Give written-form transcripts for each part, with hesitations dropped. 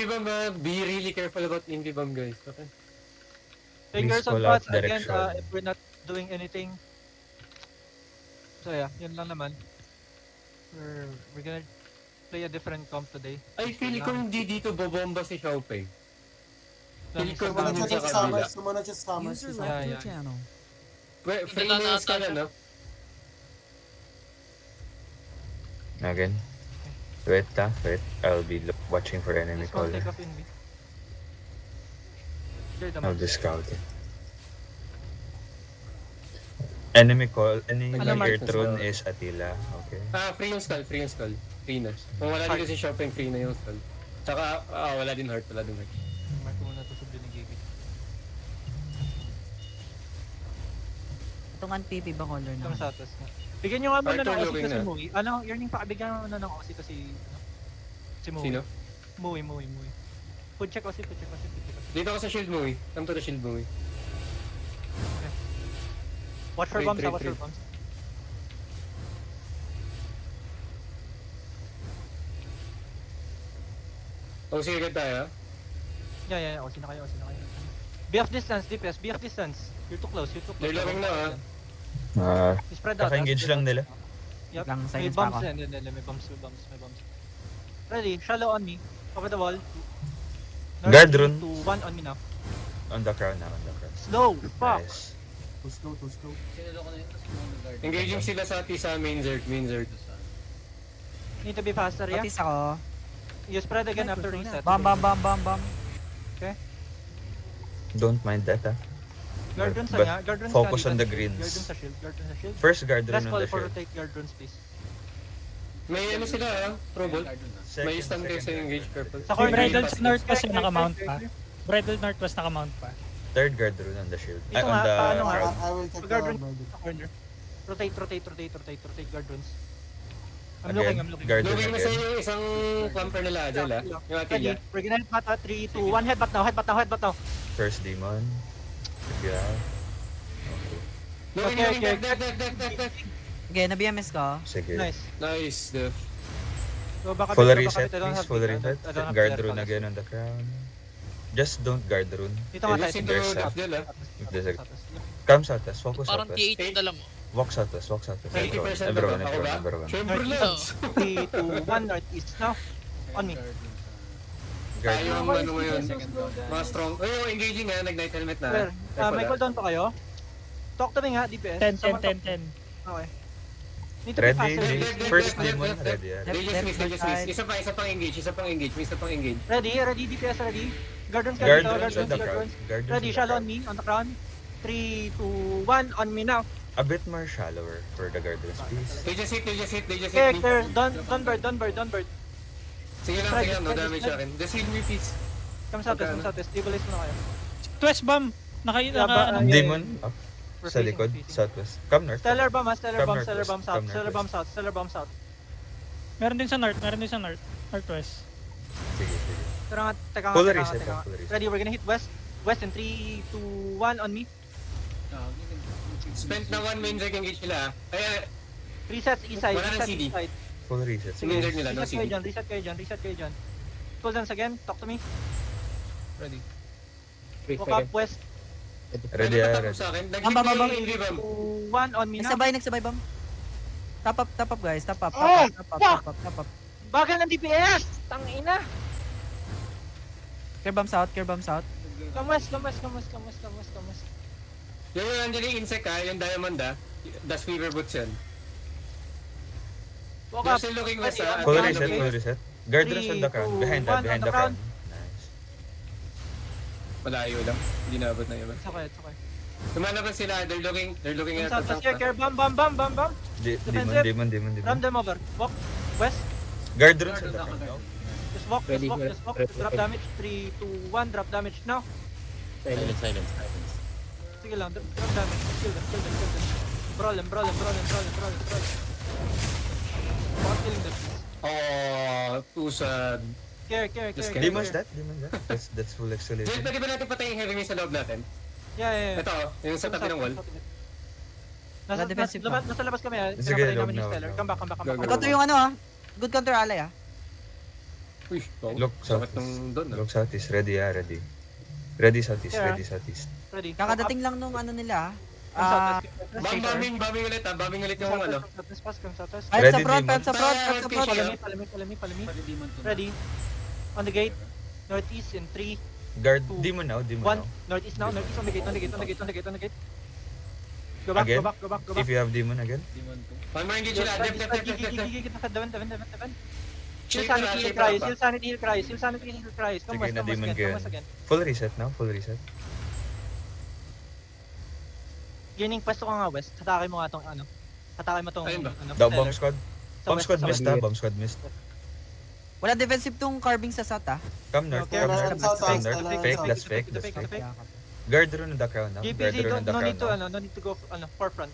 bomb, be really careful about invi bomb, guys. Okay. Fingers Please on call out butts again direction. if we're not doing anything. So yeah, yun lang naman. We're gonna play a different comp today. I feel ko hindi dito bobomba si Xiaopeng. Feel ko Sumunod dun siya sa kabila. Sumunod siya sa summer. User si left Yeah, your yeah. channel. Free nails ka na, no? Again. Wait. I'll be watching for enemy This one caller. take off in me. Clear the I'll map. just scout it. Enemy Ano, Mark? air drone is Attila. Okay. Free yung skull. Free na. Kung wala dito si Xiaopeng, free na yung skull. Tsaka, wala din heart. Mark muna to sa binigigit. Itong PB ba color na? Itong satas na. Bigyan nyo nga muna Arthur ng OC looking to si na. Mui. Ano, yearning pa, bigyan nga muna ng OC to si Mui. Sino? Mui. Food check OC. Dito ako sa shield mo, eh. Come to the shield mo, eh. Watch for Trade, bombs, trade, watch for trade. bombs. Sige agad tayo, ah. Yeah, OC na kayo. Be of distance, DPS, be of distance. You're too close. They're loving na, ah. Spread out. Kaka-engage lang nila. Yup. Lang, May silence pa bombs ako. yan. May bombs. Ready, shallow on me. Cover the wall. Guard rune. 2, 1 on me now. On the crown. Slow, fuck. Nice. Too slow. Engaging sila sa main zerd. Need to be faster, yeah? Kapis ako. You spread again after reset. Bam. Don't mind that, ah. Guard runes But nga. Guard runes focus ka, on the Guard greens. runes sa shield. First guard Last rune on call the for shield. rotate guard runes, please. May ano sila, ah. Trouble. Second, May stun kayo sa second. engage, careful. Sa Si corner. Bridal Pass. North kasi Clear. nakamount pa. Bridal North was nakamount pa. Third guard rune on the shield. Ito On nga, the paano nga? crown. I will take Guard the rune verdict. sa corner. Rotate guard runes. I'm Again, looking. guard rune Looking na sa again. yung isang clumper nila, Adel, ah. Yung Ready, Atilla. we're gonna headbutt 3, 2, 1, headbutt now. First demon. Figure out. Looking, Okay. def. Okay, na-BMS ko. Sige. Nice, def. So baka Full baka reset, I don't please. have Full big- reset. I don't have Guard clear rune colors. again on the crown. Just don't guard rune. Dito nga tayo. Listen to There's a- Adel, ah. If there's a- Come sa us. Focus Parang sa us. T8 na lang. Walk sa us. 80% Everyone. ako ba? Siyempre, Northeast. lads. 3, 2, 1, northeast now. On me. Guard Tayo rune. ang ano ngayon. Mga strong. Yung engaging, ah. Nag-night helmet na. Clear. Careful, May ah. cooldown pa kayo? Talk to me nga, DPS. 10, Someone 10, talk- 10, 10. Okay. Need to be Ready? faster. First demon. Ready. They just miss. Isa pang engage. Ready, DPS ready. Guard runes, Guard guard runes on the runes. crown. Guard runes Ready, on the shallow on crown. me, on the crown. 3, 2, 1, on me now. A bit more shallower for the guard runes, please. They just hit Clear, me. clear. Don't bird. Sige lang, no damage sa akin. Just heal me, please. Come sa test. Stabilize mo na kayo. Twist bomb. Yeah, but, Ano? yeah. Demon up We're sa facing, likod, facing. southwest. Come north. Stellar bomb, stellar Come bomb northwest, south, come stellar bomb northwest. south. Meron din sa north. Northwest. Sige. Teka Full nga. reset, full reset. Ready, we're gonna hit west. West in 3, 2, 1 on me. Spent na 1 main second engage nila. Kaya, Reset east side, Wala nang reset CD. east side. Full reset. Sige, Sige. Reset nila, no CD. Reset kayo dyan. Cooldowns again, talk to me. Ready. Walk up west, Ready, Ready. ready. Sa akin. Bam, bam, bam, bam. Nag-hit yung 2, 1 on me now. Nagsabay bam. Top up guys. Top up. Bagal ng DPS! Tangina! Care bomb south. Come west. Yung nandiyan yung insect, ah. Yung diamond, ah. Das fever boots yan. Walk They're up. still looking west, ah. Full Behind reset, the full reset. Guard runes on the crown. 3, Behind 2, 1 behind on the the crown. Nice. Malayo lang. Hindi naabot na yun. It's okay. Lumalaban sila. They're looking at South, the here, care, bam. Defensive. Demon. Ram them over. Walk west. Guard runes on the crown. Just walk. Drop damage. 3, 2, 1. Drop damage now. Silence. Sige lang. Drop damage. Kill them. Brawl them. Walk killing them. Oh, too sad. Care. Demon's that. That's full Jill, exfoliation. pwede ba natin patayin yung heavy mace sa loob natin? Yeah. Ito, yung sa tabi ng wall. Defensive pa. Nasa labas kami ha. Sige, Pinapatay loob namin yung na, Stellar. loob. Come back. Go. Counter yung Good counter ally ah. Uy, Look sakit southeast. ng doon. Look southeast. Ready, ready. Ready southeast, Yeah. ready southeast. Ready. Kakadating lang nung ano nila. Bombing ulit ha. Bombing ulit yung ano. Come southwest. Pipe Ready, sa front, Demon? pipe sa front, pipe sa front. Follow me. Ready. On the gate. Northeast in 3, Guard, Two, demon now, demon 1. now. Northeast now. Northeast on the gate. Go back, Again? go back, go back, go If back. you have demon again. One more engage sila. Def. Devon. Heal Shake sanity, heal cryos. Heal sanity, heal cryos. Come Sige, west, na come west demon again. kayo. Come west again. Full reset now, full reset. Gaining pwesto ka nga west. Hatake mo nga tong ano. Hatake mo tong Ayun ba? ano. The bomb stellar. squad. Sa Bomb west, squad sa missed west. ha, bomb squad missed. Wala defensive tong carving sa SAT ah. Come north, Okay, come okay, north, south, come south, north. south, Fake, south. that's fake, that's Fake, fake. fake. Guard rune on the crown now, guard GPZ, rune on the no need to crown now. no need to go forefront.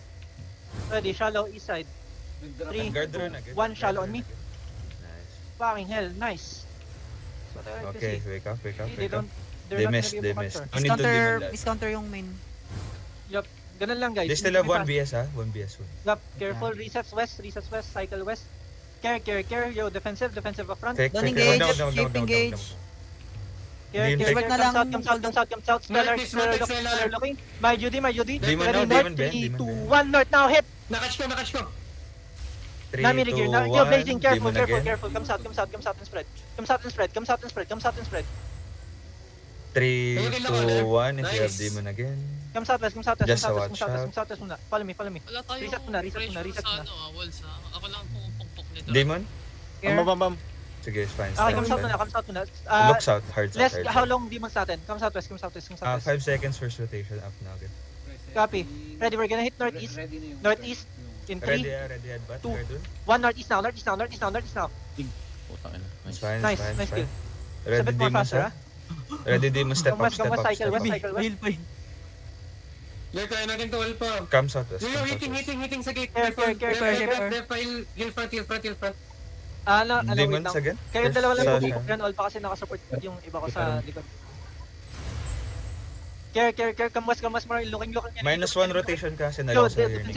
Ready, shallow east side. 3, Guard rune again. 1 shallow on me. Nice. Fucking hell, nice. That's what I like to Okay, see. wake up, wake up, See, they wake up. don't, they're They not missed, gonna they be able to missed. counter. No need to demon that. Miscounter yung main. Yup, ganun lang guys. They still Need have to be 1 BS ha, 1 BS soon. Yup, careful, resets west, cycle west. Care, yo, defensive up front. Fake, Don't fake. engage, No, keep engage. Care, Demon. Sword na lang, come south, stellar looking. My Judy. Demon Ready, now, north, demon Ben, 3, demon 2, Ben. 1, north now, hit. Nakatch ko. 3, Nami 2, gear, 1, yo, blazing, careful, demon again. come south and spread. Come south and spread. 3, Ayun, 2, 1, if you have Nice. demon again. Come southwest Just a watch muna. Follow me. Wala tayong Reset muna, reset pressure muna. sa ano, walls ha. Ako lang pumupukpok nito. Demon? Care. Sige, it's fine. Okay, come it's south fine. muna. Look south, hard south, Less, hard how south. long demons natin? Come southwest. 5 seconds first rotation up now again. Copy. Ready, we're gonna hit northeast. Northeast in 3, Ready headbutt, Two. guard rune. 1 northeast now. Putang ina. It's Nice. fine, Nice, it's fine, nice it's fine. kill. Ready Sabit more demon faster, ha? Ready demon, step Come up, west, step up, cycle step west, up. cycle west. Heal pa yun. You're kaya natin to all pa. Come southwest, Yo, come hitting sa gate. Care, Heal front. Ano, wait Demons lang. again? Kayo dalawa lang Sa- pupukok yan all pa kasi nakasupport yung iba ko sa likod. Care, come west, more looking yan. -1 rotation kasi Yo, nalaw sa hearing.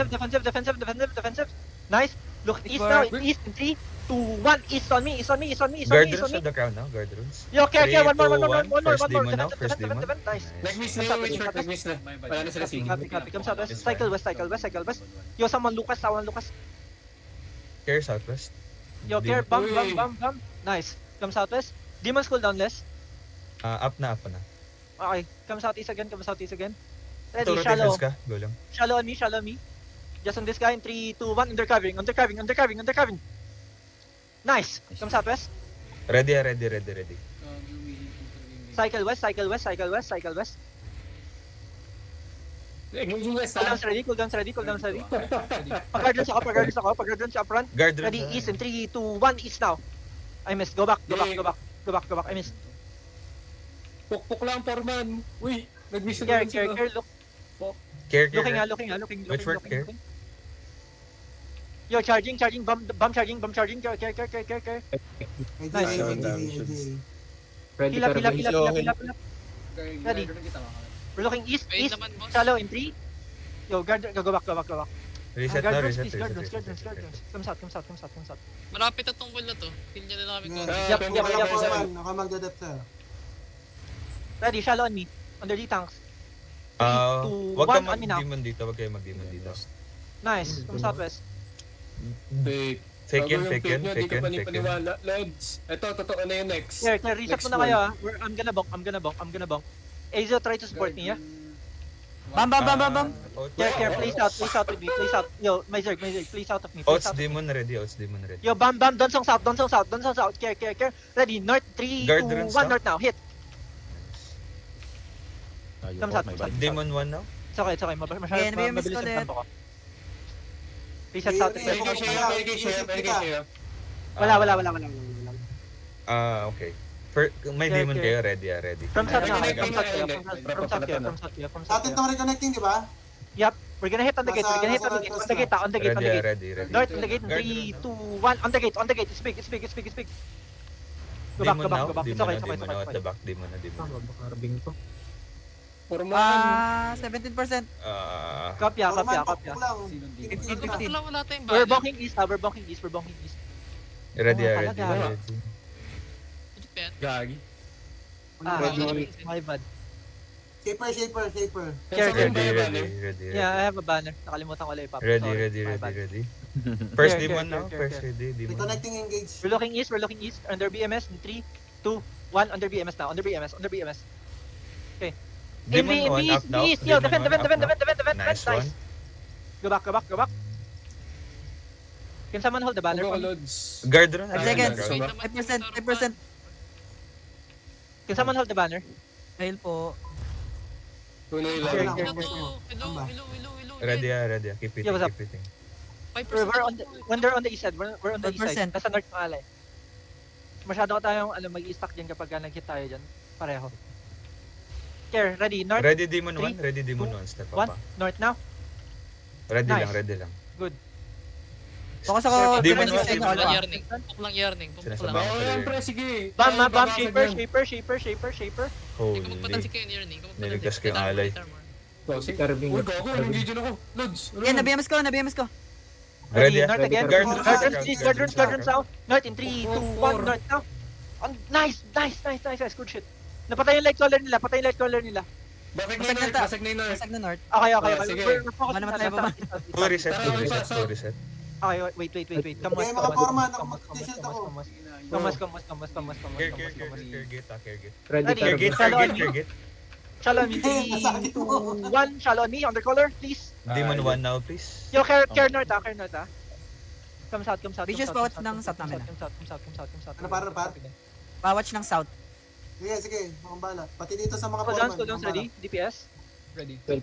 defensive. Nice. Look east Work. now, east in 3, 2, 1, east on me. Guard runes on the crown now, guard runes. Yo, care, 3, one more. 2, 1, first demon now, Defensive, first demon. Nice. Nag-miss na yung witch short. Nag-miss na. Wala na sila sige. Copy. Come southwest. It's Cycle fine. west. Yo, someone Lucas. Care southwest. Yo, care, Demon. bam. Nice. Come southwest. Demons cool down less. Up na. Okay. Come southeast again. Ready, Two shallow. rotations ka, go lang. Shallow on me. Just on this guy in 3, 2, 1. Undercovering. Nice. Come southwest. Ready. Cycle west. Engaging west ha. Cooldowns ready. Pag-guardians ako front. Guard runes. Ready, east in 3, 2, 1. East now. I missed. Go back. I missed. Pukpuk lang, Foreman. Uy, nag-miss na Care, naman sila. look. Care. Looking. Which work, care? Yo, charging, bomb charging, care. Nice. Heal up. Ready. We're looking east, Wait naman, boss. shallow in 3. Yo, guard, go back. Reset Guard na, runes, reset. please, guard runes. Come south. Malapit na tong wall na to. Feel niya na namin kung Yup. Nakamagdadep sir. Ready, shallow on me. Under the tanks. Wag ka 1 on me now. mag-demon dito, wag kayo mag-demon dito. Nice. From southwest. Fake. Fake yun. Di ka panipaniwala. Lods. Ito, totoo na yung next. Here, reset Next muna kayo ah. I'm gonna bonk. Azo, try to support me, yeah? Bam. Care, place out with me, Yo, my Zerg, place out of me, Oats demon ready. Yo, bam, Donsong south. Care. Ready, north, 3, Guard 2, runes 1, now. north now, hit. Ayun, Come oh, south, my come bad. south. Demon 1 now. It's okay. Yeah, nabiyamiss Mabilis ko yung ulit. tempo ko. Reset south. Pwede kayo share. Wala. Okay. May Care, demon care. kayo, ready. From south Reconnecting kayo, na, from south kayo. Atin tong reconnecting, di ba? We're gonna hit on the gate, on the gate. Ready. North on the gate, Guard 3, 2, 1, on the gate. It's big. Go back. It's okay. Demon at the back, demon na. Foreman. 17%. Kopya. wala tayong We're value. bonking east. Ready. Oh, talaga. yan. Gagi. Ah, Ready. my bad. Shaper. Care, Saan Ready, ba ready, yung ready, Yeah, I ready. have a banner. Nakalimutan ko lang ipap. Ready, Sorry, ready, my ready, bad. ready. First Care, demon care, now, care, first care. ready, demon. Reconnecting engage. We're looking east, under BMS in 3, 2, 1, under BMS now, under BMS. Okay. Demon In 1 the up now. east, yo, Demon defend, 1 up now. nice. Nice one. Go back. Can someone hold the banner Go, for me? Lods. Guard run. Five again, seconds. guard. Wait naman, 5%. Can someone hold the banner? Fail po. Tuloy Care, lang. care. Hello. Ready, ready. Keep it, Yeah, what's up? keep it. 5% We're on the, when they're on the east side, we're on the east 1%. side. Nasa north ng alay. Masyado ko tayong mag-i-stack dyan kapag nag-hit tayo dyan. Pareho. Care, ready, north, Ready demon Three, 1, ready demon two, 1. Step 1, up pa. north now. Ready Nice. lang, ready lang. Focus ako. Demon Defensive one, side demon na Pump lang alpha. yarning. Pump lang yarning. Pump Sinasama lang. ko. Oo, yan, pre, sige. Bam, Kaya bam, babasag shaper. yan. Holy. Ikaw magpatansi kayo yarning. Niligtas ko yung alay. Oh, sige. Uy, gago, nandito na ako. Lods. Ano Yan, yan? na-BMS ko. Ready, North again. Guard run, Guard run south. North in 3, 2, 1, 4. north now. Nice. Good shit. Napatay yung light caller nila. Basag na Basag yung na north, ta. basag na yung north. Basag na north. Okay. Sige. We're focusing Baba naman na tayo, sa baba. east, Full reset, Tara, full wait, reset, south. full reset. Okay, wait. Come Okay, mga forma, nakamag-shield ako. Care gate, care gate. Ready, Care gate, Shallow on me. care gate. Shallow on me. Eh, nasakit 3, mo. 2, 1. Shallow on me. Under color, please. Demon 1 now, please. Yo, care north ah. Come south. Vicious come bawat ng south namin, Come south. Ano, para? Pawatch ng south. Sige, mga bala. Pati dito sa mga Cool foreman. downs, ready? DPS. Ready. Full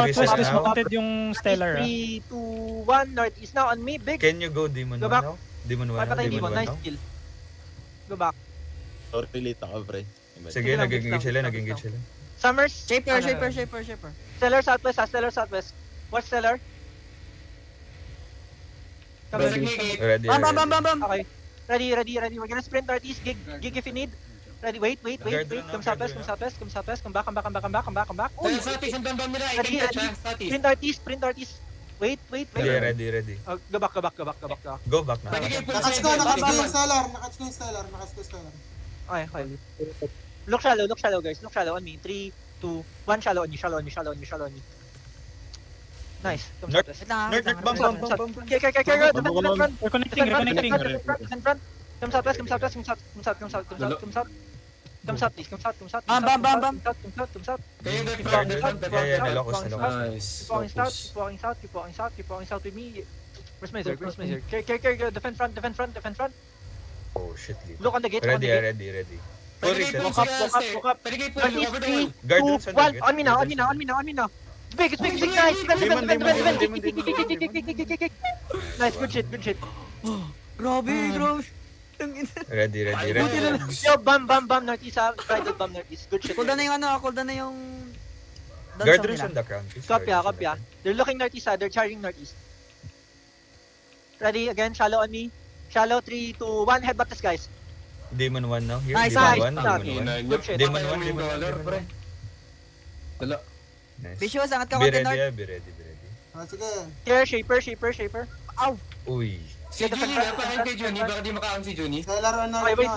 reset Southwest now. dismounted yung Stellar. 3, 2, 1. North is now on me. Big. Can you go demon 1 Go back. now? Demon 1 now, Papatay demon Demon. 1 Nice now. kill. Go back. Sorry, late ako, pre. Sige, lang, nag-engage wait lang. sila. Summers. Shaper. Stellar southwest. Watch Stellar. Come Basag ready. na yung gate. Ready, Bam. Okay. Ready. We're gonna sprint northeast. Gig if you need. Ready. Wait. Come southwest. Come back. Kaya sa atin, ang bambam nila. Ready, I-catch ha, sa atin. Sprint northeast. Wait. Ready. Oh, go back. Go back na. Pwede kayo full Nakatch side, ko pwede yung kayo- stellar. Okay. Look shallow guys. Look shallow on me. 3, 2, 1. Shallow on you. Nice. Come North. southwest. Wait lang. North, bam. Care. Defend front. Reconnecting. Defend front. Come southwest. Come south, please. Come south. Bam. Come south. Kayo yung Yeah, defend. Helocos. Nice. Keep walking south with me. Where's my Zerg? Care. Defend front. Oh shit, leave. Look on the gate. Ready. Full Pwede kayo reset. full Walk up. Pwede kayo full Northeast, over the 3, wall. 2, Guard dun sa 1. gate. On me now. It's big. Nice. Demon. Kick. Nice. Good shit. Grabe. Ready. Yo, bam. Northeast. Right of bam northeast. Good shit. Cool down na yung... Guard runs on the crown, please. Copy. They're looking northeast. They're charging northeast. Ready again. Shallow on me. Shallow 3, 2, 1. Headbutt this guys. Demon 1 now. Here. Nice, Demon nice. 1. Good shit. Demon Patay one, mo yung demon one, dollar, demon pre. one. Dala. Nice. Vicious, angat ka Be konti ready, north. be ready. Sige. Care. Shaper. Uy. Si Juni, napakain kay Juni. Baka di makaon si Juni. Stellar on Okay, wait.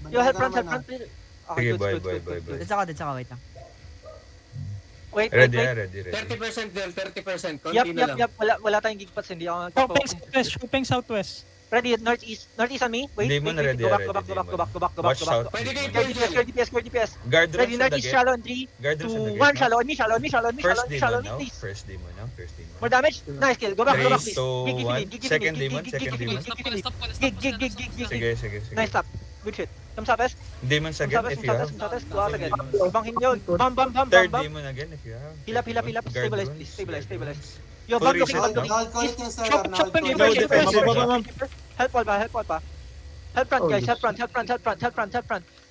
Yo, help front. Sige, Okay, boy. good. Dito ako, wait lang. Wait. Ready. 30% del, 30%. Konti Yup. na lang. Wala tayong gig pads, hindi ako Shopping southwest. Ready, northeast on me. Wait. Demon ready, Go ready, back. Watch out. Pwede kayo Care full del. DPS. Guard Ready, runs on the northeast gate. shallow on 3, Guard 2, runs on the 1. gate. Shallow on me, First demon now. please. First demon. More damage? Nice kill. Go back, please. 3, 2, 1. Second demon. Stop ko na. Gig. Sige. Nice stop. Good shit. Come southwest. Demons again if you have. Go out again. Bangin nyo. Bam. Third demon again if you have. Heal up. Guard Stabilize. runs. Yo, Full bam looking. reset now. Nakal-call yung stellar. Shop- Nakal-call. Help pa. Help front, guys. Help front.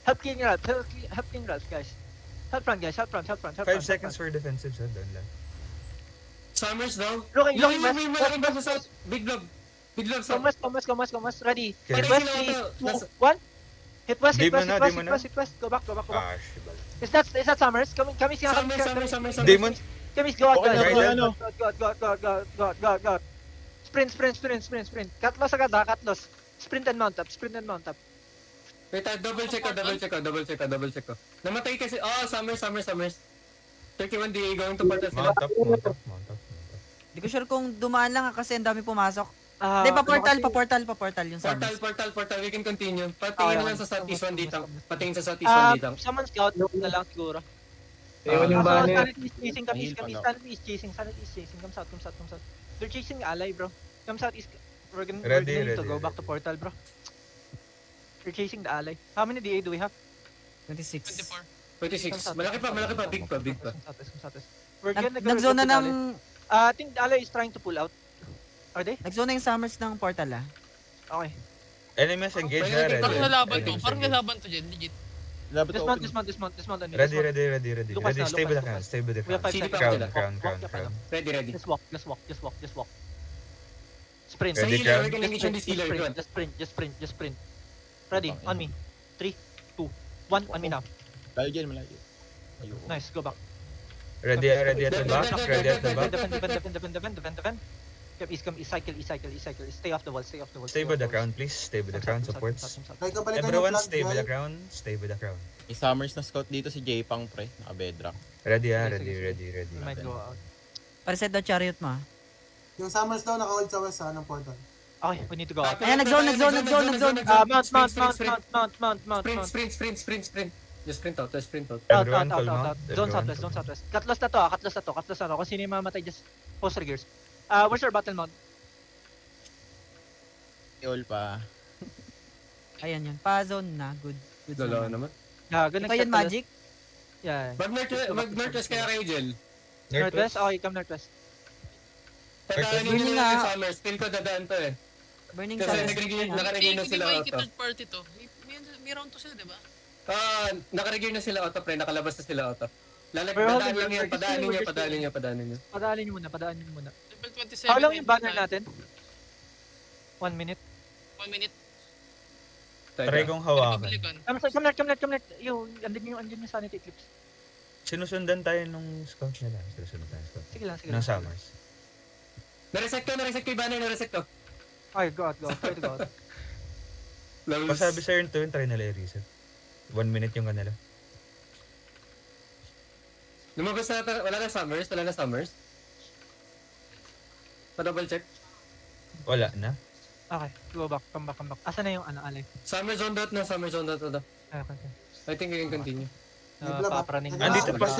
Help clean Ralph, guys. Help front. 5 seconds for defensive, sir. Done lang. Summers daw. Looking Yung may west. malaking ba sa south? Big log. South. Commas. Ready. Okay. Hit west, 3, 2, 1. Hit west. Demon na. Go back. Ah, shibal. Is that Summers? Come Summers. Kamis, go out, guys. Okay, Go. Sprint. Katlos agad ha, katlos. Sprint and mount up. Wait, double check ko. Namatay kasi, Summers. 31 DA going to portal sila. Mount up. Di ko sure kung dumaan lang kasi ang dami pumasok. Ah, Hindi, ano pa portal yung summons. Portal, we can continue. Patingin lang sa Southeast 1 dito. Patingin sa Southeast 1 Ah, dito. summon scout na lang siguro. Ewan yung Sanity is chasing, Mahil pa, no? Sanity is chasing. Come south. They're chasing ally, bro. Come south is, we're gonna Ready, need to ready, go back to ready. portal, bro. They're chasing the ally. How many DA do we have? 26. 24. 26. Malaki pa. Big pa. Come south. We're gonna go Nag-zone na to the ally. ng... I think the ally is trying to pull out. Are they? Nag-zone na yung summers ng portal ah. Okay. Enemies engage na, ready. Parang lalaban to. Enemies Parang engage. lalaban to dyan. Legit. Laban to open. Dismount. only. Ready. Lucas na, Stay with the Lucas. crown. We have 5 Sili seconds. pa Crown. sila. Ready. Just walk. Sprint. Sa Ready, healer, Crown? we can engage on this healer. Go on. Just sprint. Ready, on me. 3, 2, 1, on me now. Malayo dyan, malayo. Ayoko. Nice, go back. Ready at the back. Ready at the back. Defend. Come east, cycle. Stay off the wall. Stay with the crown, please. Stay with the crown supports. Try ko balikan yung Everyone flag, stay with the guys. crown. Stay with the crown. May Summers na scout dito si J-Pang, pre. Naka-bedrock. Ready. We might go out. Pareset daw chariot mo ah. Yung Summers daw naka-hold sa west ng portal. Okay, we need to go out. Ayan, nag-zone. Mount. Sprint. Just sprint out. Everyone calm out. Zone southwest. Cutlass na to. Kung sino yung mamatay, just post gears. Where's your battle mount? All pa. Ayan yun. Pa-zone na. Good Dalawa zone. naman. Good Ito yun, Magic. Yeah. Mag-northwest kaya kayo, Jel. Northwest? Okay, come northwest. Tataanin nyo Burning nila yung nga. Summers. Feel ko dadaan to eh. Burning Kasi summons. nakaregir na Hindi sila ba auto. third party to? May round to sila, di ba? Nakaregir na sila auto, pre. Nakalabas na sila auto. Pero Dadaan hold lang on, yan. Padaanin nyo. Padaanin nyo muna. Level 27. How long yung banner natin? 1 minute. 1 minute. Try kong hawakan. Balikan. Come let. Andun yung sanity eclipse. Sinusundan tayo nung scout nila. Sige lang. Ng Summers. Nareset ko yung banner. Okay, go out. Try to go out. Pasabi sa yun to yun, try nila i-reset. 1 minute yung kanila. Lumabas na, wala na Summers. Pa-double check. Wala na. Okay, go back. Come back. Asa na yung alay? Summers on dot na. Okay. I think we can continue. Papraning.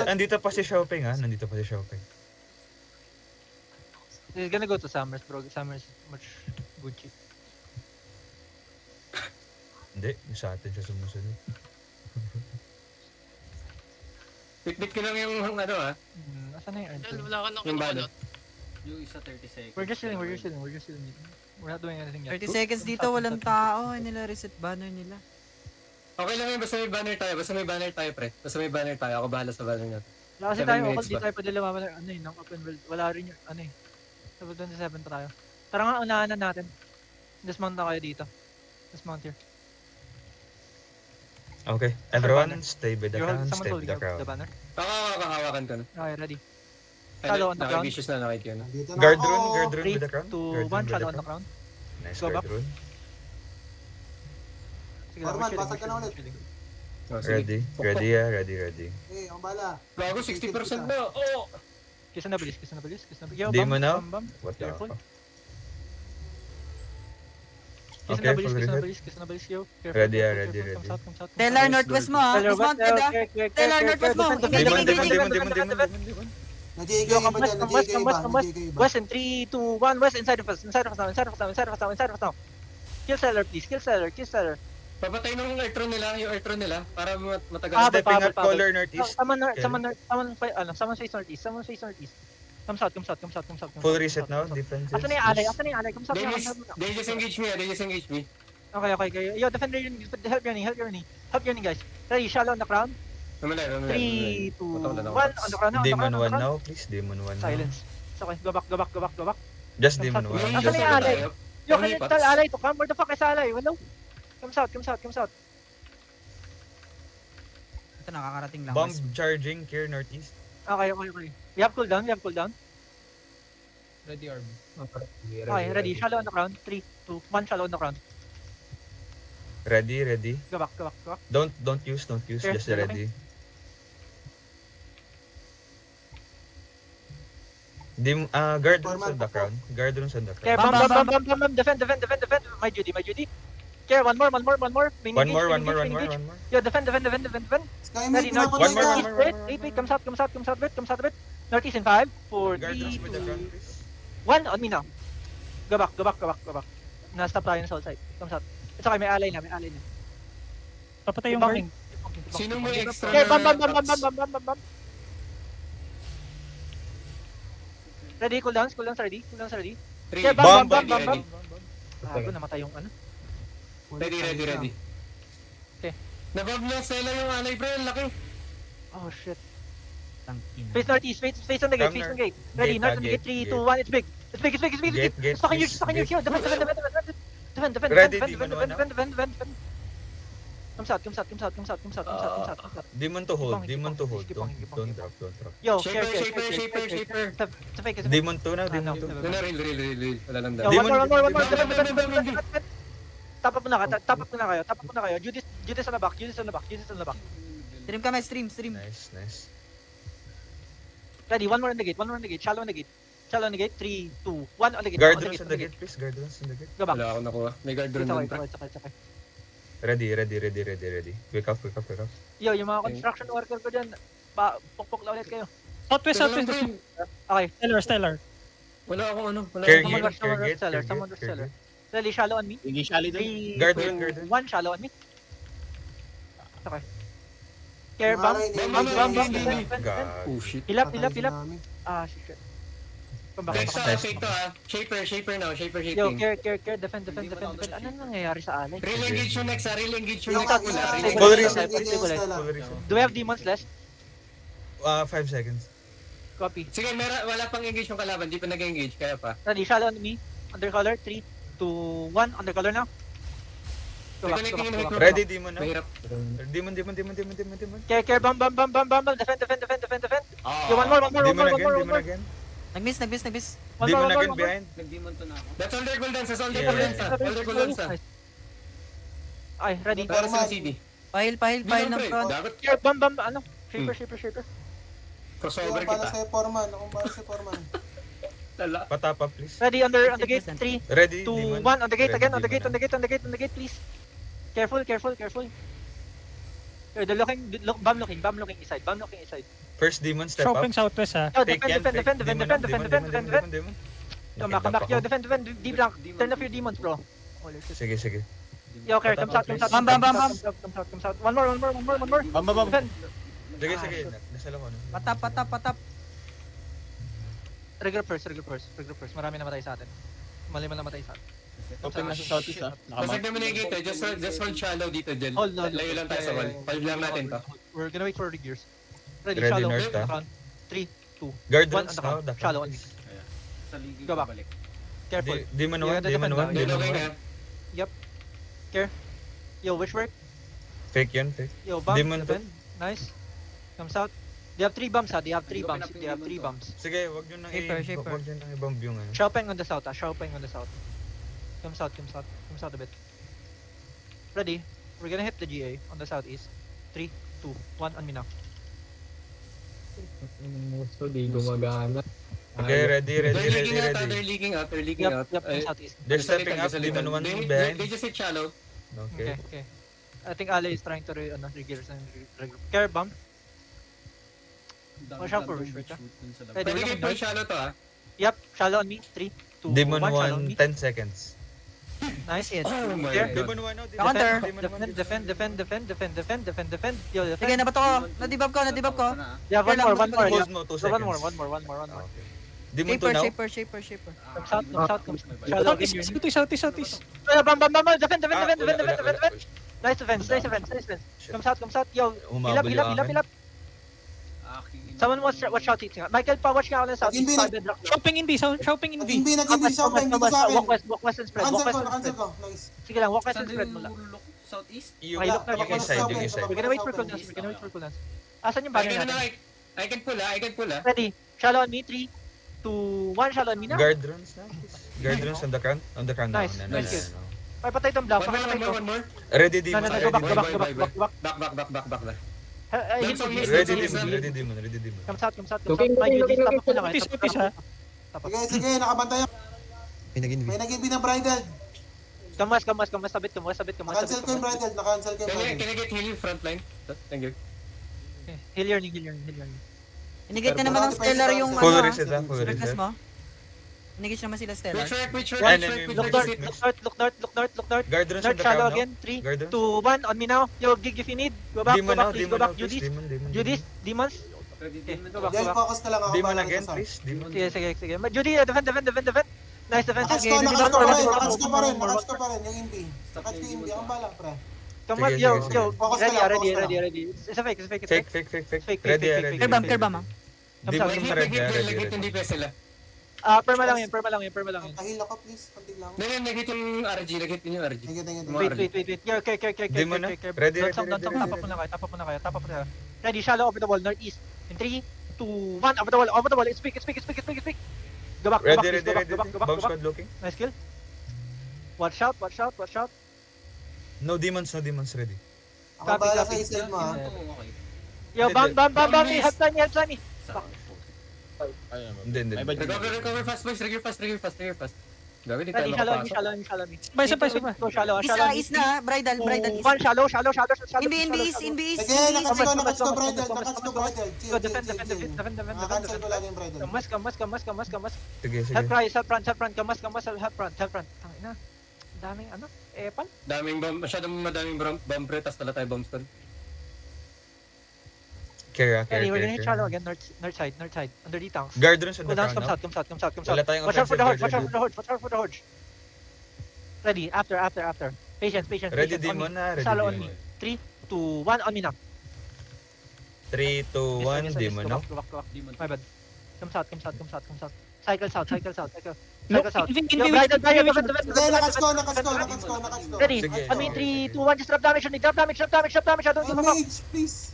Andito pa si Shopping ha. Nandito pa si Shopping. He's gonna go to Summers, bro. Summers is much good cheap. Hindi, sa atin siya sumusunod. Bit ko lang yung Asa na yung Dahil Earth? wala ka nang Yung banner. kinukulot. We're just chilling. We're not doing anything yet. 30 seconds dito, walang tao. Ay, nila reset banner nila. Okay lang yun, basta may banner tayo, pre. Basta may banner tayo, ako bahala sa banner natin. Kasi 7 tayo, minutes di pa. tayo pwede lumaban ng open world. Wala rin yung, level 27 tayo. Tara nga, unahan na natin. Dismount na kayo dito. Dismount here. Okay, everyone stay with the crown, Someone stay with holding the crown. the banner. Ako, hawakan ko na. Okay, ready. Ay, Shallow on the ground. Naka-vicious na, nakikita na. Dito na Guard ako. rune 3, with the crown. 2, 1, shadow on the ground. Nice Go back. guard rune. Sige lang, Norman, we're basag ka na ulit. chilling. Oh, sige. Ready. Eh, ang bala. Bago, 60% na. Oh! Kiss na bilis. Yo, Di mo na? bam. What the Careful. fuck? Kiss Okay, na bilis, yo. Careful, Ready, careful, ready, careful. ready. Comes out. Telar northwest mo ah. Dismounted ah. Telar northwest mo. Demon. Nag-iigay iba dyan, nag-iigay iba. West in 3, 2, 1, West inside of us now. Kill seller, please. Kill seller. Papatay nung electron nila, para matagal. Ah, Stepping up Pablo. color northeast. Someone face northeast. Comes out. Full reset now, defenses. Asan na yung alay? Comes out. They just engage me. Okay. Yo, defend your knee. Help your knee, guys. Ready, shallow on the ground. 3, 2, 1, on the ground now. Demon 1 now, please. Demon 1 now. Silence. It's okay, go back. Just Demon Asan 1. na yung alay? Yo, can you tell alay to come? Where the fuck is alay? Hello? Comes out. Ito nakakarating lang. Bomb charging, Kier northeast. Okay. We have cooldown. Ready arm. Okay, ready. Shallow on the ground. 3, 2, 1, shallow on the ground. Ready. Go back. Don't use, Sure, just sure, ready. Guard runes on the crown. Guard runes on the Care, crown. bam. Defend. My duty. Care, one more. Main One engage, more. main engage. Yo, defend. Sky Ready, mate, north. One more. Wait, comes out a bit. Northeast in 5, 4, Guard 3, runes with the 2, crown, please. 1, on me now. Go back. Na-stop tayo sa outside. Comes out. It's okay, may alay na. Papatay yung Keep guard. bunking. Sinong may extra Okay, bam. na Ready, cooldowns ready. 3. Okay, Bam, bam. ready. Gago, namatay yung ano. Ready. Okay. Nabab na Stella yung alay bro, ang laki. Oh shit. Tangina. Face northeast, face on the gate, Come face on north. the gate. Ready, Gate, north on the gate, gate, 3, 2, 1, it's big. Gate, It's fucking huge, please, yo. Defend. Ready, demon one now. Defend. Comes out. Demon to hold. Keep on. Don't drop. Yo, Shaper. Sa fake. Demon 2 na, Ah, no. demon 2. Wala, real. Wala lang Yo, daw. Demon- one more. Demon- Defend. Tap up na kayo. Judas on the back. Stream kami, stream. Nice. Ready, one more on the gate. Shallow on the gate. 3, 2, 1 on the gate. Guard On the runes on the gate, please. Guard runes on the gate. Go back. Wala ako nakuha. May guard It's drone okay, dun. it's okay. Ready. Wake up. Yo, yung mga construction worker ko dyan, pukpok na ulit kayo. Southwest. Okay. Stellar. Wala akong ano. Wala Care akong gear, Someone care rush seller, gate, someone care rush seller. gate. Ready, shallow on me. Hindi shallow doon. 3, Guard 2, rune. 1, shallow on me. Okay. Care, bam. Bam. Defend. God. Oh shit. Hilap. Ah, shit. Come back. Fake to ah. Shaper now. Shaper Yo, shaping. care, defend. Ano nangyayari sa alay? Real engage yung next ah. Real engage yung Yung next. yung- Wala. yung- Full yung- reset. yung- Stella. Full reset. Do we have demons left? 5 seconds. Copy. Sige, wala pang engage yung kalaban. Di pa nag-engage. Kaya pa. Ready, shallow on me. Undercolor, 3, 2, 1. Undercolor now. Go back. Ready, demon na. Mahirap. Demon. Care, bam. Defend. Ah. Yo, one more. Demon again. Nag-miss. Demon again behind. Nag-demon to na ako. That's Older Golden. Sa Older Yeah. Golden. Older Golden. Ay, ready. Para sa CD. Pile ng front. Dapat Care, bam. Ano? Shaper. crossover Yung bala kita. sa Foreman. Akong bala sa Foreman. Lala. Patapa, please. Ready, on the gate. 3, Ready, 2, demon. 1. On the gate Ready, again. On the demon gate, na. please. Careful. Bam looking inside. First demon, step up. Shopping southwest ha. Yo, Take yan, defend. fake. Demon. Come back, yo, defend. Deep lang. Turn off your demons, bro. Sige. Yo, care, comes out. Bam. Comes out. One more. Bam. Defend. Sige. Nasa lang ano. Patap. Regular first. Marami namatay sa atin. Malima namatay sa atin. Open na sa southeast ah. Basag Nakamark. naman yung gate eh. Just hold shallow dito, Jel. Hold. Layo lang tayo sa wall. Hold lang natin to. We're gonna wait for the gears. Ready, Ready, shallow. north, ah. Front. 3, 2. Guard One runes on the now. front. Shallow on me. Sa ligid Go back. balik. Careful. Demon Yeah, 1, the demon defend 1, now. demon Okay 1. na. Yo, which work? Fake yun, fake. Yo, bump. Demon Defend. Nice. Comes out. They have 3 bumps, ha? They have 3 Open bumps. up yung They have demon 3 to. bumps. Sige, wag nyo nang Shaper. wag nyo nang i-bomb yung ano. Xiaopeng on the south, ha? Xiaopeng on the south. Comes out a bit. Ready? We're gonna hit the GA on the southeast. 3, 2, 1 on me now. Okay, ready. They're leaking out. Yep, on southeast. They're stepping up, demon 1 behind. They just hit shallow. Okay. Okay. I think Ale is trying to re-gears and regroup. Care bump. Watch out for Wish, wait, Ready, Pwede we're kayo looking pull north. shallow to ah. Yep, shallow on me. 3, 2, Demon 1, shallow on 1, me. 10 seconds. Nice hit. Oh my Here. god. Demon 1, no? Counter. Defend. Yo, defend. Sige, nabato ko. Nadibab ko. Yeah, one more. Pause mo, 2 One more. seconds. Okay. Demon 2 now? Shaper. Comes out. Shallow again. Southeast. Bam. Defend. Wala. Nice defense. Comes out. Yo, Humabol yung akin. hilap. Someone watch out it. Michael, watch ka on the south. Hindi, Bedrock. Shopping hindi. Naging B shopping. Dito sa akin. Walk west and spread. Cancel ko. Nice. Sige lang, walk west Saan and spread yung mo lang. look southeast? Yung Okay, look na, yung inside. We're gonna wait for cooldowns. Asan yung banner natin? I can pull ah. Ready. Shallow on me. 3, 2, 1. Shallow on me now. Guard runes na, please. Guard runes on the crown. On the crown now. Nice. No. Pakipatay itong bluff. One Pakipatay ito. more. Ready No, demon. no, no, Ready go back, demon. go back, go back, go back, go back. Back. Hit Lamp me, is Ready Yes, demon. yes. Ready demon. Ready demon. Comes out. Looking, Mind you, looking, tapos looking. na lang. Upis, upis, ha? Sige, nakabantay. May nag-invi ng bridal. Kamas, sabit. Nakancel ko yung bridal. Nakancel ko yung Can bridal. I get healing front line? Thank you. Heal yarning. Inigit na naman ng Stellar yung Full ano reset ah. Full request reset. mo. Inigit naman sila Stellar. Which Ay, right? nami- Look north. Guard runes on North the shallow ground now. again. 3, Guard runes. 2, 1. On me now. Yo, gig if you need. Go back, Demon now. please. Demon Go now. back. Please. Demon. Judy's. Demons. Ready Okay, demon. go back. Yan, focus ka lang ako. Demon bahala again, dito sa- please. Demon. Sige. Judy, defend. Nice defense. Nakatch Sige, ko maybe pa don't worry, rin. don't Nakatch worry. ko pa rin. Yung invi. Nakatch ko yung invi. Ang bala, pre. Come on, Sige, yo. Focus ka lang, focus ka lang. Ready. It's a fake. Fake. Ready. Ready. Kerbam. Demon Come na ready. Ready. Nagit yung DPS sila. Perma lang yun. Tahil ako, please. Konti lang. Nagit yung RG. Nagit yung RG. Tingin. Mga Wait. Care. Demon na. Ready. Don't stop. Tap up muna kayo. Ready, shallow over the wall, northeast. In 3, 2, 1, over the wall. Speak. Go back, Ready. please. Ready. Go back. Bomb squad looking. Nice kill. Watch out. No demons. Ready. Ako bala sa Copy. iside mo, ha. Okay. Yo, bam. Help time. Hindi. May budget. Recover fast, boys. Recover fast. Gawin, di tayo Ready, makapasok. shallow. Sabay. Go shallow. Is na, bridal. One shallow. Inbi is. Sige, nakatch ko Come on. bridal. Go, defend. Nakacancel ko lang yung bridal. Kamas. Sige. Help front. Kamas, help front. Tangina. Daming epal. Masyadong madaming bomb pre, tas pala tayo bomb stun. Carry. Ready, we're gonna hit shallow again, north side, under the tanks. Guard runes on the Cooldown, ground comes now. out. Wala tayong Watch out for the offensive hordes, guard. watch out for the hordes. Ready, after. Patience. Ready patience, on me. demon na. Ready Shallow on demon. me. 3, 2, 1, on me now. 3, 2, 1. Demon now. Go back. Demon. My bad. Comes out. Cycle south. No, Yo, bridal, defend. Sige, nakatch ko. Ready, Sige. on me, 3, 2, 1, just drop damage on me. Drop damage, I don't give a fuck. Mage, please.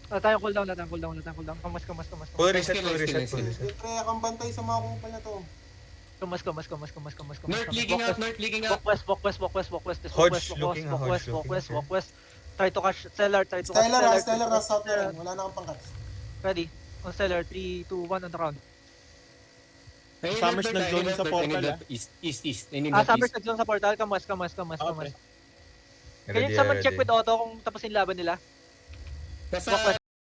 Tayo cooldown. Kamas. Full reset. Skill. Pre, akong bantay sa mga kupal na to. Kamas. North leaking out. Walk west. Just Hodge walk looking, Hodge walk looking, west. Try to catch Stellar, Stellar na south na rin. Wala na akong pangkat. Ready, on Stellar, 3, 2, 1 on the round. Summers nag-zone sa portal, East. Summers nag-zone sa portal, kamas. Okay. Can you someone check with Otto kung tapos yung laban nila? Nasa Walk west.